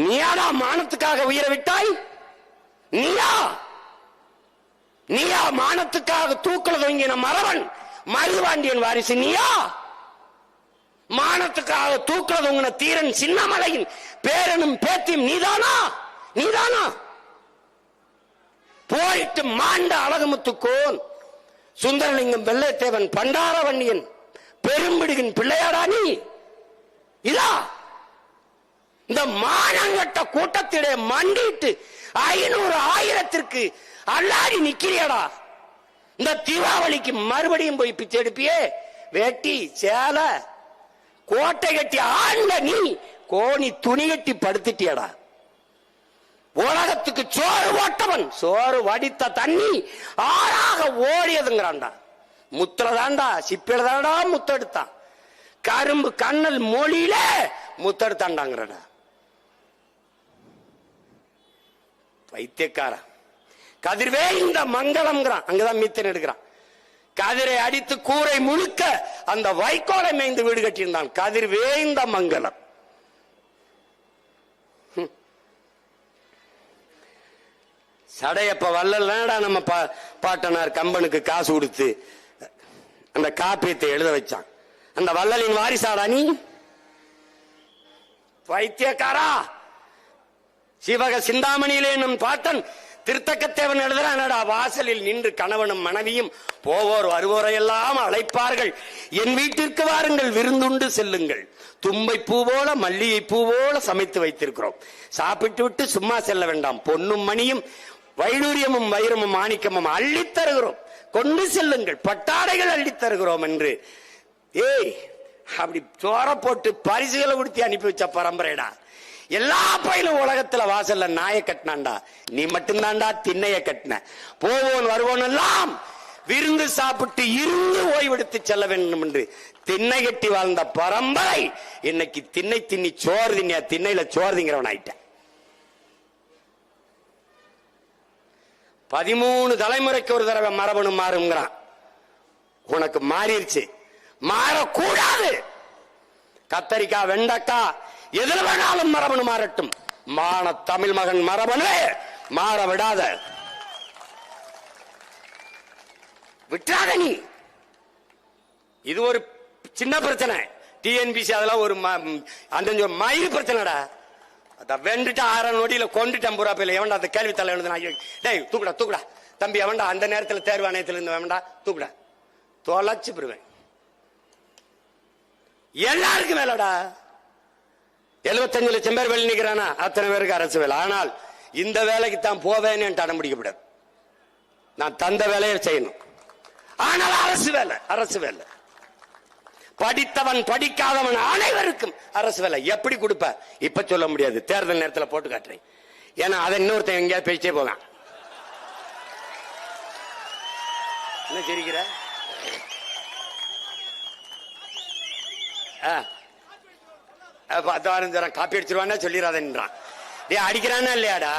நீயாடா மானத்துக்காக உயிரை விட்டாய்? நீயா மானத்துக்காக தூக்கல தொங்கின மறவன் மருதுபாண்டியன் வாரிசு? நீயா மானத்துக்காக தூக்கல தொங்கின தீரன் சின்னமலையின் பேரனும் பேத்தியும்? நீதானா? போயிட்டு மாண்ட அழகுமுத்துக்கோன், சுந்தரலிங்கம், வெள்ளைத்தேவன், பண்டாரவன்னியன், பெரும்பிடுகின் பிள்ளையாடா நீ? இதா இந்த மானங்கட்ட கூட்டத்திலே மண்டிட்டு 500 1000க்கு அல்லாடி நிக்கிறியடா. இந்த தீபாவளிக்கு மறுபடியும் போய் பிச்சை எடுப்பியே? வேட்டி சேலை கோட்டை கட்டி ஆண்ட நீ கோணி துணி கட்டி படுத்துட்டியடா. உலகத்துக்கு சோறு ஓட்டவன் சோறு வடித்த தண்ணி ஆறாக ஓடியதுங்கிறான்டா. முத்திரதாண்டா சிப்பிலதாண்டா முத்தெடுத்தான். கரும்பு கண்ணல் மொழியில முத்தெடுத்தாண்டாங்கிறடா. வைத்தியக்கார கதிர்வே இந்த மங்களம்ங்கிறான். அங்கதான் மீத்தன் எடுக்கிறான். கதிரை அடித்து கூரை முழுக்க அந்த வைக்கோலை மேய்ந்து வீடு கட்டியிருந்தான். கதிர்வே இந்த மங்களம். சடையப்ப வள்ளல்டா நம்ம பாட்டனார் கம்பனுக்கு காசு கொடுத்து அந்த காப்பியத்தை எழுத வச்சான். அந்த வள்ளலின் வாரிசாடா நீ? வைத்தியக்காரா, சிவக சிந்தாமணியிலே நம் பாட்டன் திருத்தக்கத்தேவன் எழுதுறானடா. வாசலில் நின்று கணவனும் மனைவியும் போவோர் வருவோரையெல்லாம் அழைப்பார்கள். என் வீட்டிற்கு வாருங்கள், விருந்துண்டு செல்லுங்கள். தும்பை பூ போல மல்லிகை பூ போல சமைத்து வைத்திருக்கிறோம். சாப்பிட்டு விட்டு சும்மா செல்ல வேண்டாம். பொன்னும் மணியும் வைடூரியமும் வைரமும் மாணிக்கமும் அள்ளித் தருகிறோம், கொண்டு செல்லுங்கள். பட்டாடைகள் அள்ளித் தருகிறோம் என்று அப்படி சோற போட்டு பரிசுகளை கொடுத்து அனுப்பி வச்ச பரம்பரைடா. எல்லா பயிலும் உலகத்துல வாசல்ல நாயை கட்டினான்டா. நீ மட்டும்தான்டா திண்ணைய கட்டின. போவோன் வருவோன் எல்லாம் விருந்து சாப்பிட்டு இருந்து ஓய்வெடுத்து செல்ல வேண்டும் என்று திண்ணை கட்டி வாழ்ந்த பரம்பரை இன்னைக்கு திண்ணை திண்ணி சோறு தின்னியா திண்ணையில சோறு திங்கிறவன் ஆயிட்ட. 13 தலைமுறைக்கு ஒரு தடவை மரபணு மாறுங்கிறான். உனக்கு மாறிடுச்சு, மாறக்கூடாது. கத்தரிக்காய் வெண்டைக்காய் எதுல வேணாலும் மரபணு மாறட்டும். மான தமிழ் மகன் மரபணு மாற விடாத, விட்டாத நீ. இது ஒரு சின்ன பிரச்சனை. டிஎன்பிசி அதெல்லாம் ஒரு அந்த மயிறு பிரச்சனைடா. வெண்டுட்டு 6 நொடியில கொண்டுட்டேன் புறாப்பில். எவன்டா அந்த கேள்வி தலை எழுதுனா? டேய் தூக்குடா தம்பி, எவன்டா அந்த நேரத்தில் தேர்வு ஆணையத்தில் இருந்து வேண்டா தூக்குடா, தொலைச்சு பெறுவேன். எல்லாருக்கும் வேலைடா. 75 லட்சம் பேர் வெளி நிக்கிறானா? அத்தனை பேருக்கு அரசு வேலை. ஆனால் இந்த வேலைக்கு தான் போவேன்னு அடம் பிடிக்கப்படாது. நான் தந்த வேலையை செய்யணும். ஆனால் அரசு வேலை. படித்தவன் படிக்காதவன் அனைவருக்கும் அரசு வேலை. எப்படி கொடுப்ப இப்ப சொல்ல முடியாது, தேர்தல் நேரத்தில் போட்டு காட்டுறேன். ஏன்னா அதை இன்னொருத்தன் எங்கேயாவது பேசிட்டே போவேன். என்ன தெரிகிற? காப்பி அடிச்சிருவான்னா சொல்லிடாதன்றான். அடிக்கிறானா இல்லையாடா?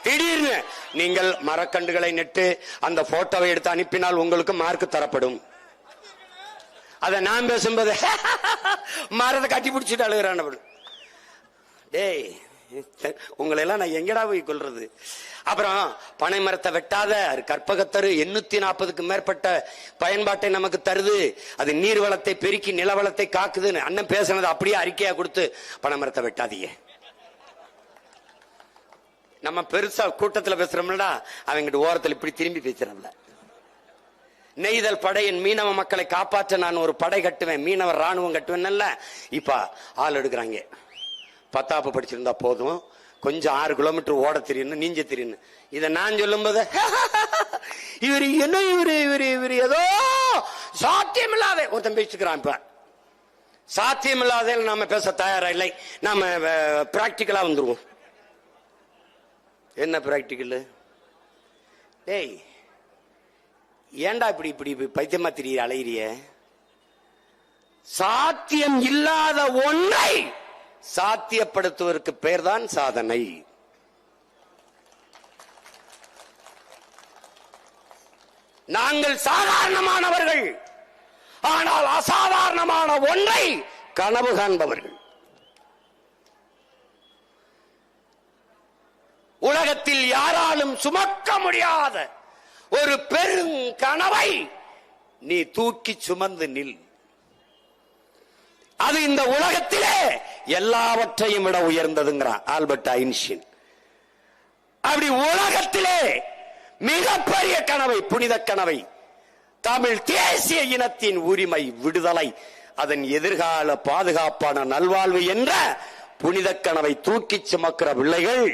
திடீர்னு நீங்கள் மரக்கண்டுகளை நட்டு அந்த போட்டோவை எடுத்து அனுப்பினால் உங்களுக்கு மார்க் தரப்படும். அத நான் பேசும்போது மரத்தை கட்டி பிடிச்சிட்டு அழுகிறான். டேய், உங்களை எல்லாம் நான் எங்கடா போய் கொள்றது? அப்புறம் பனை மரத்தை வெட்டாத, கற்பகத்தரு 840க்கு மேற்பட்ட பயன்பாட்டை நமக்கு தருது. அது நீர் வளத்தை பெருக்கி நிலவளத்தை காக்குதுன்னு அண்ணன் பேசுனது அப்படியே அறிக்கையா கொடுத்து பனை மரத்தை வெட்டாதீங்க. நம்ம பெருசா கூட்டத்தில் பேசுறோம்லடா, அவங்கிட்ட ஓரத்தில் இப்படி திரும்பி பேசுறோம்ல. நெய்தல் படையின் மீனவ மக்களை காப்பாற்ற நான் ஒரு படை கட்டுவேன், மீனவர் ராணுவம் கட்டுவேன். இப்ப ஆள் எடுக்கிறாங்க. 10ஆப்பு படிச்சிருந்தா போதும், கொஞ்சம் 6 கிலோமீட்டர் ஓட தெரியும், நீஞ்ச தெரியும். இதை நான் சொல்லும் போது இவரு என்ன இவரு ஏதோ சாத்தியம் இல்லாத ஒருத்தன் பேசிக்கிறான். இப்ப சாத்தியம் இல்லாத நாம பேச தயாரா இல்லை. நாம பிராக்டிக்கலா வந்துருவோம். என்ன பிராக்டிக்கல்? டேய், ஏண்டா இப்படி பைத்தியமா தெரிய அலையிறிய? சாத்தியம் இல்லாத ஒன்றை சாத்தியப்படுத்துவதற்கு பெயர் தான் சாதனை. நாங்கள் சாதாரணமானவர்கள், ஆனால் அசாதாரணமான ஒன்றை கனவு காண்பவர்கள். உலகத்தில் யாராலும் சுமக்க முடியாத ஒரு பெருங்கனவை நீ தூக்கி சுமந்து நில். அது இந்த உலகத்திலே எல்லாவற்றையும் விட உயர்ந்ததுங்கிறான் ஆல்பர்ட் ஐன்ஸ்டீன். அப்படி உலகத்திலே மிகப்பெரிய கனவை, புனித கனவை, தமிழ் தேசிய இனத்தின் உரிமை, விடுதலை, அதன் எதிர்கால பாதுகாப்பான நல்வாழ்வு என்ற புனித கனவை தூக்கி சுமக்கிற பிள்ளைகள்